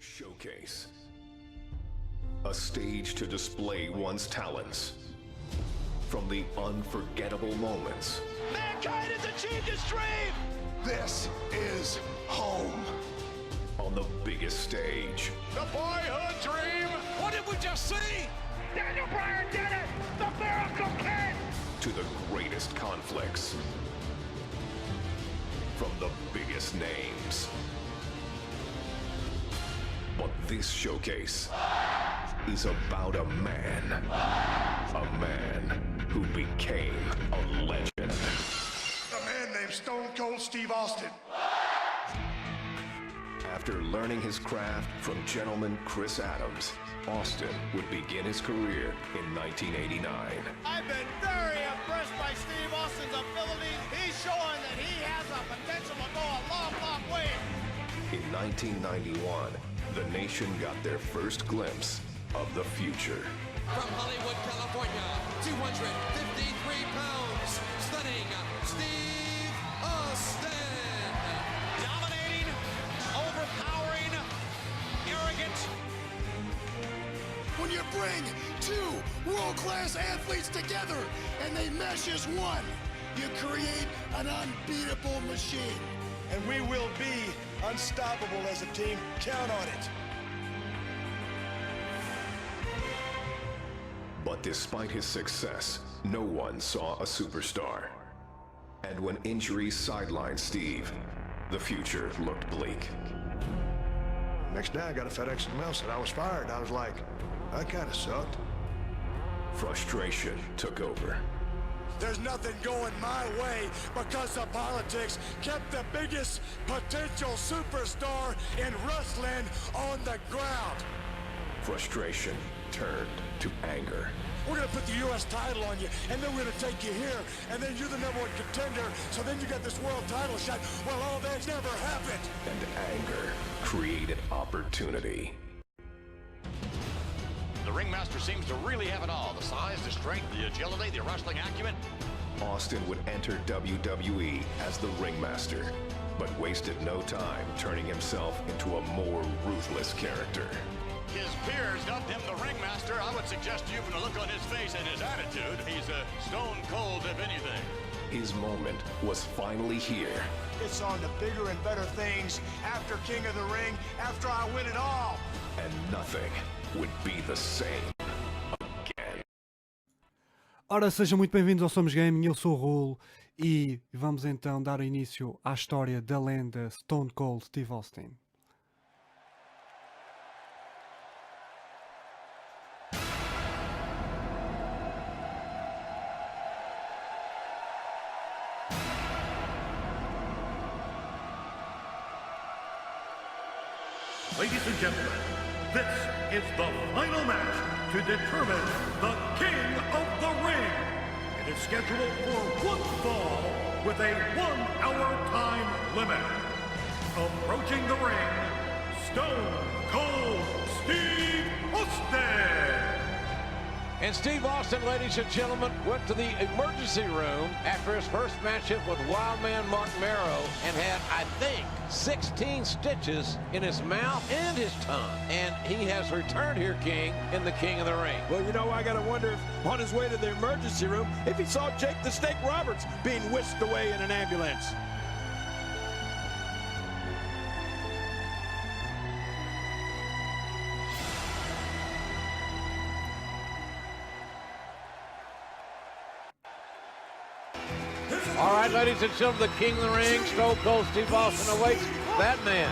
Showcase. A stage to display one's talents. From the unforgettable moments. Mankind has achieved his dream! This is home. On the biggest stage. The boyhood dream! What did we just see? Daniel Bryan did it! The Miracle Kid! To the greatest conflicts. From the biggest names. But this showcase is about a man. A man who became a legend. A man named Stone Cold Steve Austin. After learning his craft from gentleman Chris Adams, Austin would begin his career in 1989. I've been very impressed by Steve Austin's abilities. He's showing that he has the potential to go a long, long way. In 1991, the nation got their first glimpse of the future. From Hollywood, California, 253 pounds, stunning Steve Austin. Dominating, overpowering, arrogant. When you bring two world-class athletes together and they mesh as one, you create an unbeatable machine. And we will be unstoppable as a team. Count on it. But despite his success, no one saw a superstar. And when injuries sidelined Steve, the future looked bleak. Next day I got a FedEx in the mail, said I was fired. I was like, that kind of sucked. Frustration took over. There's nothing going my way because the politics kept the biggest potential superstar in wrestling on the ground. Frustration turned to anger. We're gonna put the U.S. title on you, and then we're gonna take you here, and then you're the #1 contender, so then you got this world title shot. Well, all that's never happened. And anger created opportunity. The ringmaster seems to really have it all. The size, the strength, the agility, the wrestling acumen. Austin would enter WWE as the ringmaster, but wasted no time turning himself into a more ruthless character. His peers dubbed him the ringmaster. I would suggest to you from the look on his face and his attitude, he's a stone cold if anything. His moment was finally here. It's on to bigger and better things after King of the Ring, after I win it all. And nothing would be the same again. Ora, sejam muito bem-vindos ao Somos Gaming, eu sou o Rulo e vamos então dar início à história da lenda Stone Cold Steve Austin. Ladies and gentlemen, this is the final match to determine the King of the Ring. It is scheduled for one fall with a 1-hour time limit. Approaching the ring, Stone Cold Steve Austin. And Steve Austin, ladies and gentlemen, went to the emergency room after his first matchup with Wildman Mark Marrow and had, I think, 16 stitches in his mouth and his tongue. And he has returned here, King, in the King of the Ring. Well, you know, I got to wonder if on his way to the emergency room, if he saw Jake the Snake Roberts being whisked away in an ambulance. All right, ladies and gentlemen, the King of the Ring, Stone Cold Steve Austin awaits that man.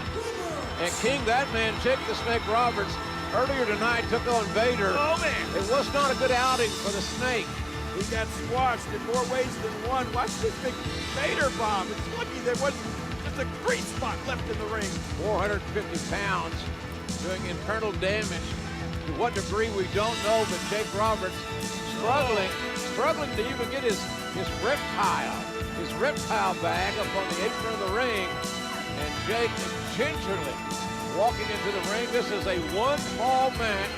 And King, that man, Jake the Snake Roberts, earlier tonight took on Vader. Oh, man. It was not a good outing for the Snake. He got squashed in more ways than one. Watch this big Vader bomb. It's lucky there wasn't just a grease spot left in the ring. 450 pounds, doing internal damage. To what degree, we don't know, but Jake Roberts struggling to even get his reptile bag up on the apron of the ring. And Jake gingerly walking into the ring. This is a one-fall match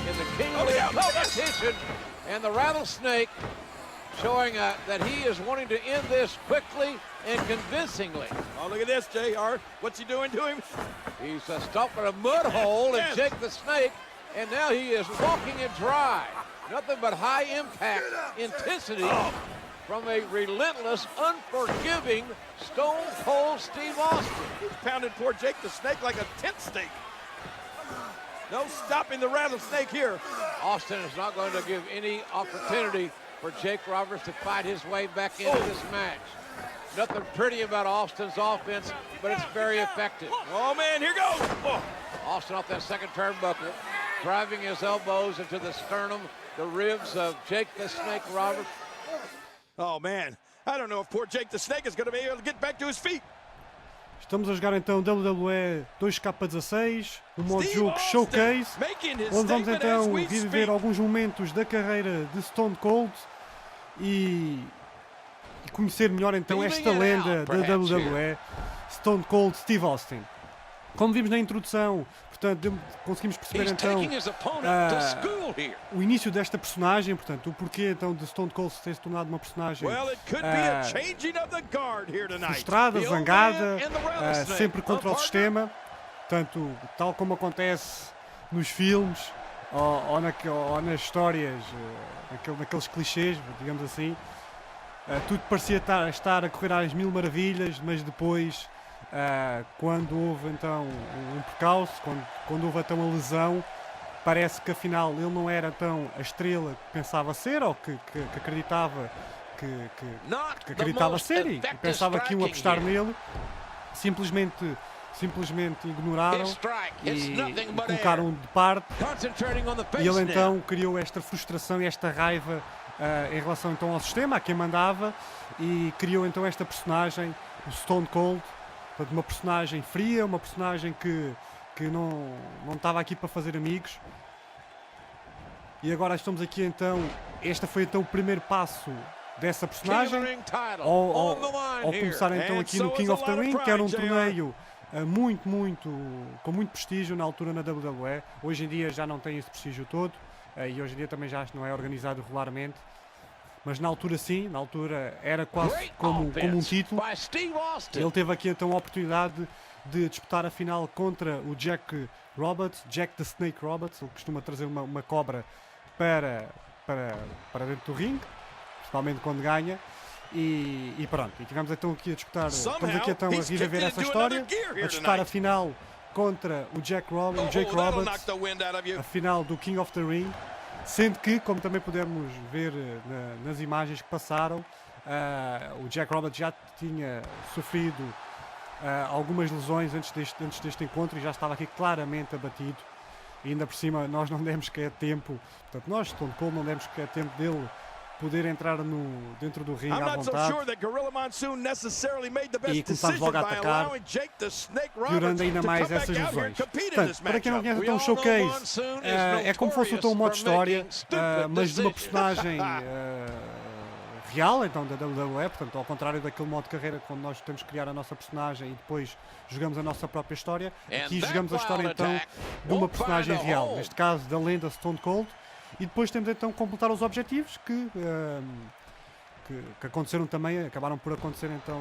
in the King of the Ring competition. And the Rattlesnake showing that he is wanting to end this quickly and convincingly. Oh, look at this, JR. What's he doing to him? He's stopping a mud hole in Jake the Snake, and now he is walking it dry. Nothing but high impact intensity from a relentless, unforgiving Stone Cold Steve Austin. He's pounding poor Jake the Snake like a tent stake. No stopping the rattlesnake here. Austin is not going to give any opportunity for Jake Roberts to fight his way back into this match. Nothing pretty about Austin's offense, but it's very effective. Oh, man, here goes. Oh. Austin off that second turnbuckle, driving his elbows into the sternum, the ribs of Jake the Snake Roberts. Oh, man, I don't know if poor Jake the Snake is going to be able to get back to his feet. Estamos a jogar então WWE 2K16, o modo de jogo Showcase, onde vamos então reviver alguns momentos da carreira de Stone Cold e conhecer melhor então esta lenda da WWE, Stone Cold Steve Austin. Como vimos na introdução, portanto, conseguimos perceber então o início desta personagem, portanto, o porquê então de Stone Cold ter se tornado uma personagem frustrada, zangada, sempre contra o sistema, portanto, tal como acontece nos filmes ou nas histórias, naqueles clichês, digamos assim. Tudo parecia estar a correr às mil maravilhas, mas depois, quando houve então um percalço, quando houve então a lesão, parece que afinal ele não era tão a estrela que pensava ser, ou que acreditava que acreditava ser, e pensava que iam apostar nele. Simplesmente ignoraram e colocaram de parte, e ele então criou esta frustração e esta raiva em relação então ao sistema, a quem mandava, e criou então esta personagem, o Stone Cold, portanto, uma personagem fria, uma personagem que não estava aqui para fazer amigos. E agora estamos aqui então, este foi então o primeiro passo dessa personagem, ao começar então aqui no King of the Ring, que era um torneio com muito prestígio na altura na WWE. Hoje em dia já não tem esse prestígio todo, e hoje em dia também já não é organizado regularmente, mas na altura sim, na altura era quase como um título. Ele teve aqui então a oportunidade de disputar a final contra o Jack the Snake Roberts. Ele costuma trazer uma cobra para dentro do ringue, principalmente quando ganha. E pronto, e tivemos então aqui a disputar, estamos aqui então a reviver essa história, a disputar a final contra o Jake Roberts, a final do King of the Ring, sendo que, como também podemos ver nas imagens que passaram, o Jake Roberts já tinha sofrido algumas lesões antes deste encontro e já estava aqui claramente abatido, e ainda por cima nós não demos sequer tempo, portanto nós, Stone Cold, não demos sequer tempo dele poder entrar dentro do ringue à vontade, e começámos logo a atacar, piorando ainda mais essas lesões. Portanto, para quem não conhece então o Showcase, é como fosse então um modo história, mas de uma personagem real, então da WWE, portanto ao contrário daquele modo de carreira quando nós temos que criar a nossa personagem e depois jogamos a nossa própria história. Aqui jogamos a história então de uma personagem real, neste caso da lenda Stone Cold. E depois temos então completar os objetivos que aconteceram também, acabaram por acontecer então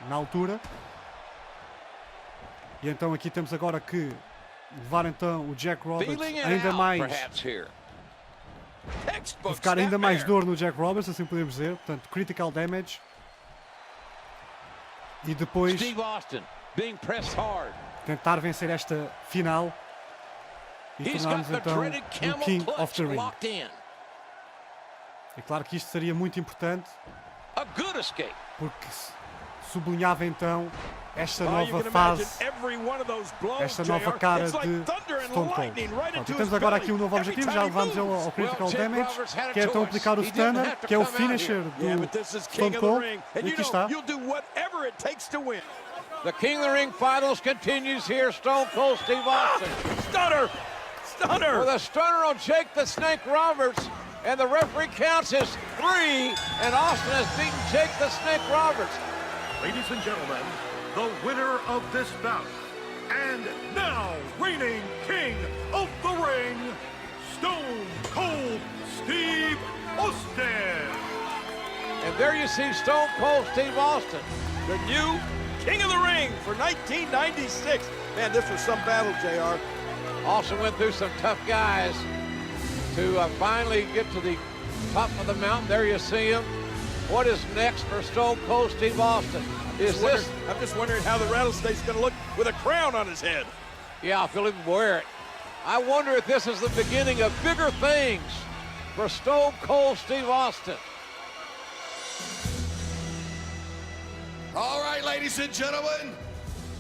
na altura. E então aqui temos agora que levar então o Jack Roberts ainda mais, ficar ainda mais dor no Jack Roberts, assim podemos dizer, portanto critical damage. E depois tentar vencer esta final e tornarmos então o King of the Ring. É claro que isto seria muito importante, porque sublinhava então esta nova fase, esta nova cara de Stone Cold. E temos agora aqui um novo objetivo, já levámos ele ao Critical Damage, que é então aplicar o Stunner, que é o finisher do Stone Cold, e aqui está. The King of the Ring Finals continues here. Stone Cold Steve Austin. Stunner! With a stunner on Jake the Snake Roberts, and the referee counts as 3, and Austin has beaten Jake the Snake Roberts. Ladies and gentlemen, the winner of this bout, and now reigning King of the Ring, Stone Cold Steve Austin. And there you see Stone Cold Steve Austin. The new King of the Ring for 1996. Man, this was some battle, JR. Austin went through some tough guys to finally get to the top of the mountain. There you see him. What is next for Stone Cold Steve Austin? I'm just wondering how the rattlesnake's going to look with a crown on his head. Yeah, I'll feel him wear it. I wonder if this is the beginning of bigger things for Stone Cold Steve Austin. All right, ladies and gentlemen,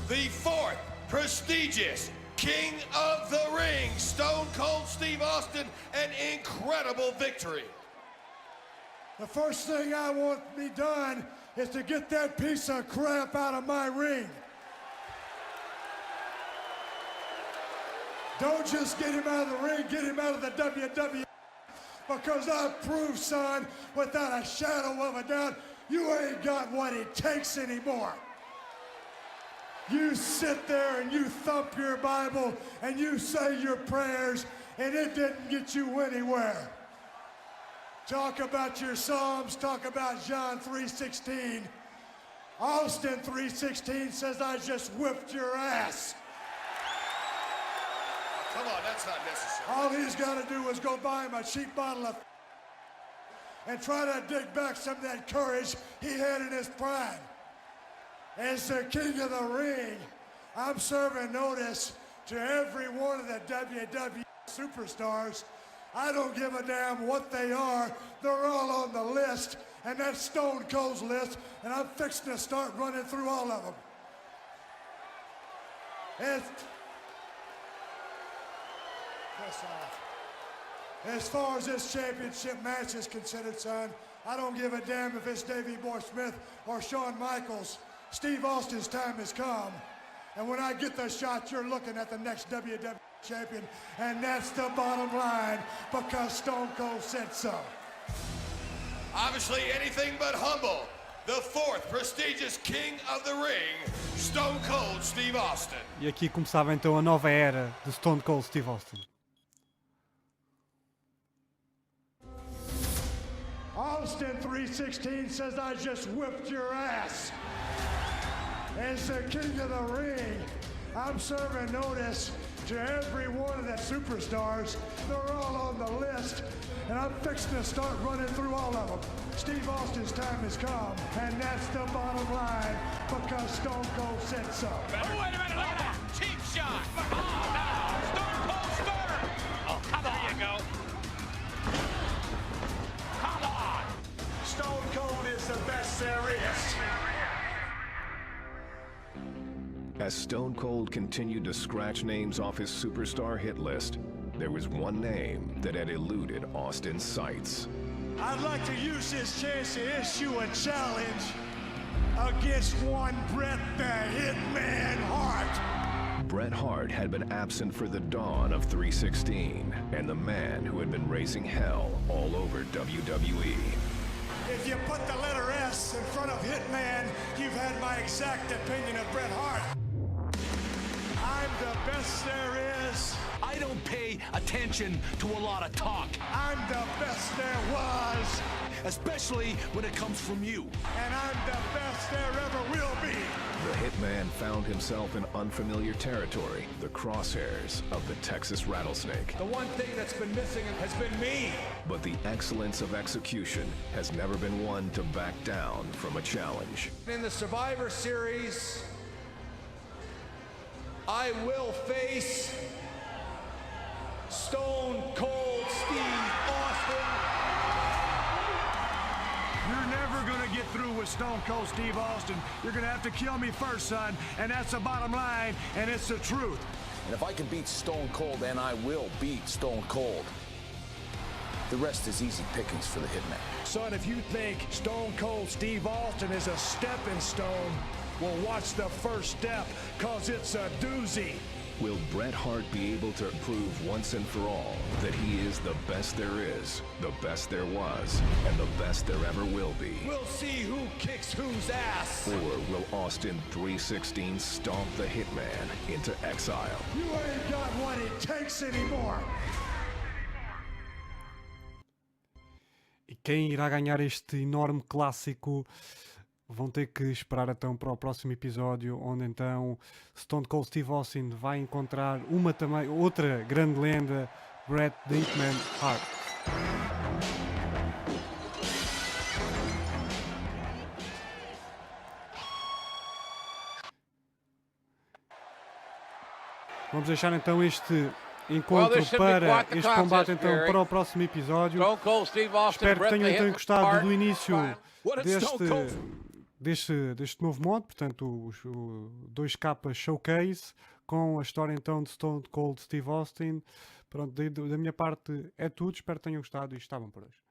the fourth prestigious King of the Ring, Stone Cold Steve Austin, an incredible victory. The first thing I want to be done is to get that piece of crap out of my ring. Don't just get him out of the ring, get him out of the WWE. Because I've proved, son, without a shadow of a doubt, you ain't got what it takes anymore. You sit there and you thump your Bible and you say your prayers, and it didn't get you anywhere. Talk about your Psalms, talk about John 3:16. Austin 3:16 says, I just whipped your ass. Come on, that's not necessary. All he's got to do is go buy him a cheap bottle of and try to dig back some of that courage he had in his prime. As the King of the Ring, I'm serving notice to every one of the WWE superstars. I don't give a damn what they are. They're all on the list, and that's Stone Cold's list, and I'm fixing to start running through all of them. As far as this championship match is considered, son, I don't give a damn if it's Davey Boy Smith or Shawn Michaels. Steve Austin's time has come. And when I get the shot, you're looking at the next WWE champion. And that's the bottom line, because Stone Cold said so. Obviously anything but humble. The fourth prestigious King of the Ring, Stone Cold Steve Austin. E aqui começava então a nova era de Stone Cold Steve Austin. Austin 3:16 says, I just whipped your ass. As the King of the Ring, I'm serving notice to every one of the superstars. They're all on the list, and I'm fixing to start running through all of them. Steve Austin's time has come, and that's the bottom line, because Stone Cold said so. Oh, wait a minute, look at that. Cheap shot. Oh, no. Stone Cold Stunner. Oh, come on. There you go. Come on. Stone Cold is the best there is. As Stone Cold continued to scratch names off his superstar hit list, there was one name that had eluded Austin's sights. I'd like to use this chance to issue a challenge against one Bret the Hitman Hart. Bret Hart had been absent for the dawn of 316, and the man who had been raising hell all over WWE. If you put the letter S in front of Hitman, you've had my exact opinion of Bret Hart. I'm the best there is. I don't pay attention to a lot of talk. I'm the best there was. Especially when it comes from you. And I'm the best there ever will be. The Hitman found himself in unfamiliar territory, the crosshairs of the Texas Rattlesnake. The one thing that's been missing has been me. But the excellence of execution has never been one to back down from a challenge. In the Survivor Series, I will face Stone Cold Steve Austin. You're never gonna get through with Stone Cold Steve Austin. You're gonna have to kill me first, son, and that's the bottom line, and it's the truth. And if I can beat Stone Cold, then I will beat Stone Cold. The rest is easy pickings for the Hitman. Son, if you think Stone Cold Steve Austin is a stepping stone, well, watch the first step, cause it's a doozy. Will Bret Hart be able to prove once and for all that he is the best there is, the best there was, and the best there ever will be? We'll see who kicks whose ass. Or will Austin 316 stomp the Hitman into exile? You ain't got what it takes anymore. quem irá ganhar este enorme clássico? Vão ter que esperar então para o próximo episódio, onde então Stone Cold Steve Austin vai encontrar outra grande lenda, Bret the Hitman Hart. Vamos deixar então este encontro para este combate então para o próximo episódio. Espero que tenham então gostado do início deste novo modo, portanto o 2K Showcase, com a história então de Stone Cold Steve Austin. Pronto, da minha parte é tudo, espero que tenham gostado e estavam por hoje.